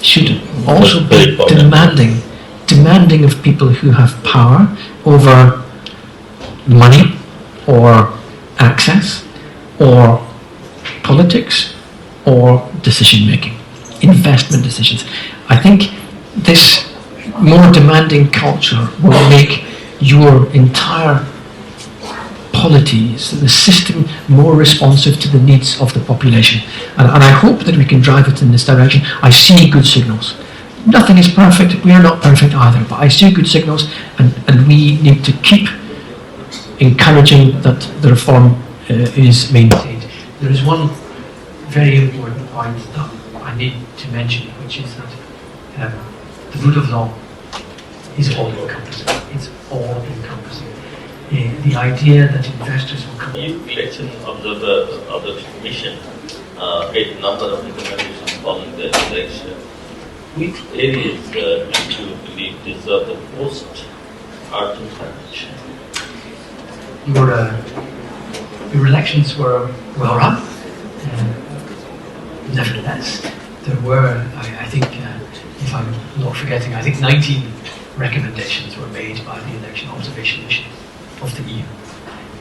should also Very be important. demanding of people who have power over money or access or politics or decision making, investment decisions. I think this more demanding culture will make your entire polities, the system, more responsive to the needs of the population. And I hope that we can drive it in this direction. I see good signals. Nothing is perfect, we are not perfect either, but I see good signals, and we need to keep encouraging that the reform is maintained. There is one very important point that I need to mention, which is that the rule of law is all-encompassing. It's all-encompassing. The idea that investors will come... Election observer of the commission made a number of recommendations following the election. Which areas do you believe deserve the most urgent attention? Your elections were well run. Nevertheless, there were, I think, if I'm not forgetting, I think 19 recommendations were made by the Election Observation Mission of the EU.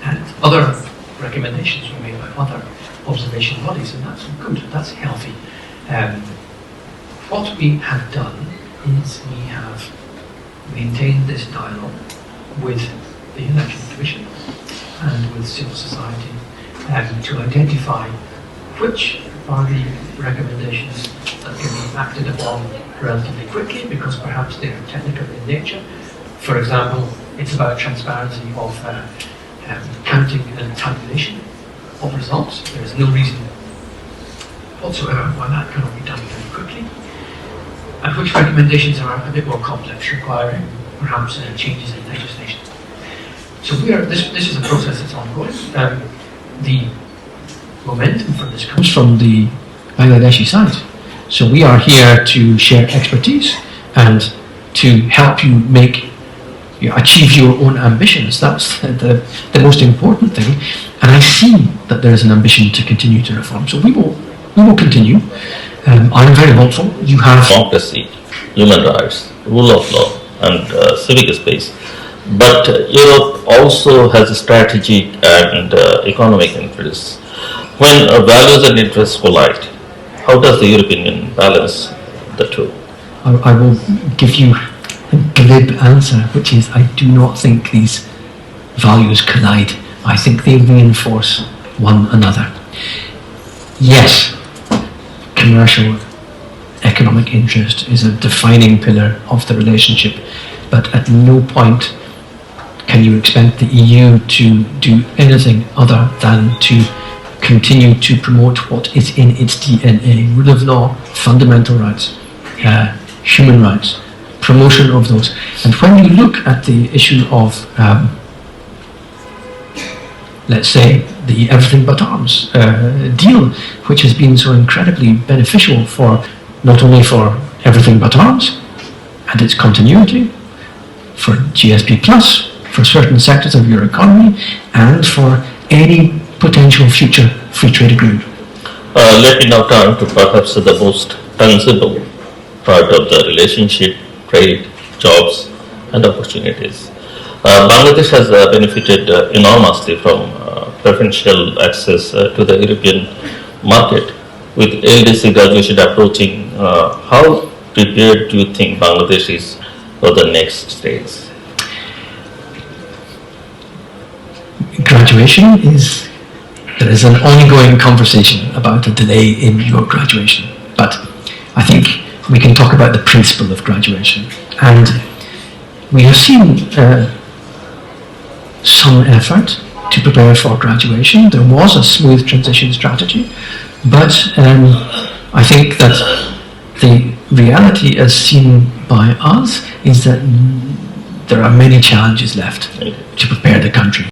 And other recommendations were made by other observation bodies, and that's good, that's healthy. What we have done is we have maintained this dialogue with the Election Commission and with civil society to identify which are the recommendations that can be acted upon relatively quickly because perhaps they are technical in nature. For example, it's about transparency of counting and tabulation of results. There is no reason whatsoever why that cannot be done very quickly. And which recommendations are a bit more complex, requiring perhaps changes in legislation. So this is a process that's ongoing. The momentum for this comes from the Bangladeshi side. So we are here to share expertise and to help you achieve your own ambitions. That's the most important thing. And I see that there is an ambition to continue to reform. So we will continue. I'm very hopeful. You have democracy, human rights, rule of law, and civic space. But Europe also has a strategic and economic interests. When values and interests collide, how does the European Union balance the two? I will give you a glib answer, which is I do not think these values collide. I think they reinforce one another. Yes, commercial economic interest is a defining pillar of the relationship, but at no point can you expect the EU to do anything other than to continue to promote what is in its DNA: rule of law, fundamental rights, human rights, promotion of those. And when you look at the issue of, let's say, the everything but arms deal, which has been so incredibly beneficial for not only for everything but arms and its continuity, for GSP Plus, for certain sectors of your economy, and for any potential future free trade agreement. Let me now turn to perhaps the most tangible part of the relationship: trade, jobs, and opportunities. Bangladesh has benefited enormously from preferential access to the European market. With LDC graduation approaching, how prepared do you think Bangladesh is for the next stage? There is an ongoing conversation about a delay in your graduation, but I think we can talk about the principle of graduation. And we have seen some effort to prepare for graduation. There was a smooth transition strategy, but I think that the reality as seen by us is that there are many challenges left to prepare the country.